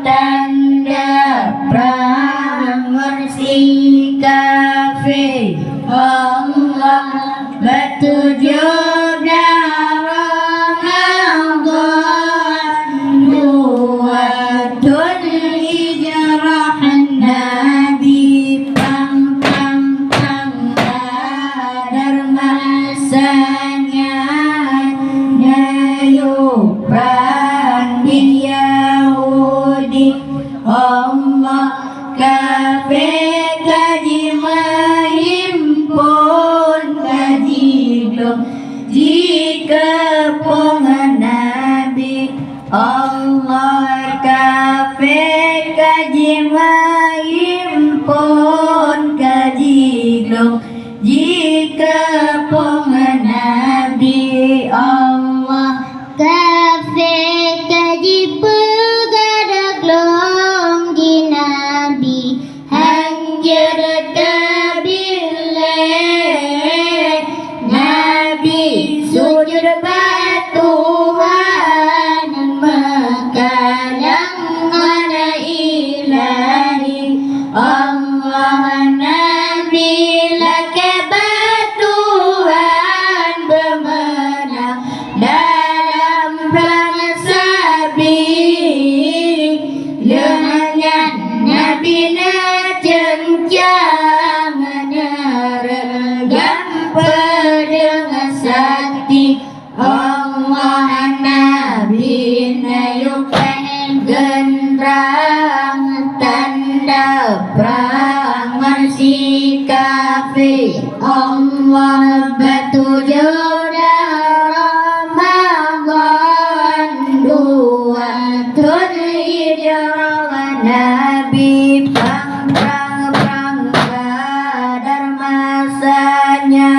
tanda pramursi kafe Allah bertujuh Ramadan duatul hijrah Nabi pang pang pang badar masanya nayu pran Yahudi Allah kafe kaji mahimpun kaji dong jika pengenabi Allah kafe kaji mahimpun kaji dong jika pengenabi Allah kafe kaji pegadak long di Nabi Hanjir tabile Nabi sujud batuhan makalang mana ilahi Allah Nabi lake batuhan bemenang dalam perang sabik lengan Nabi cencang menergam pedang sakti Allah Nabi nayukan gendrang tanda perang marsi kafe Allah bertujuh Ramadan duatul hijrah Nabi pang pang pang badar masanya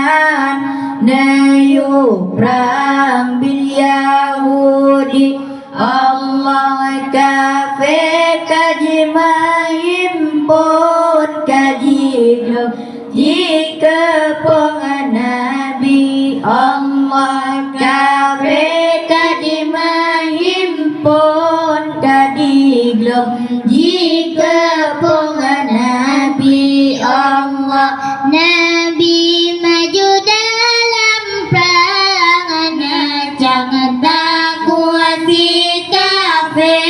nayu pram bil Yahudi Allah kafe kaji mahimpun kaji jika pengenabi Allah kafe kaji mahimpun kaji jika pengenabi Allah Nabi maju dalam perang jangan takut si kafir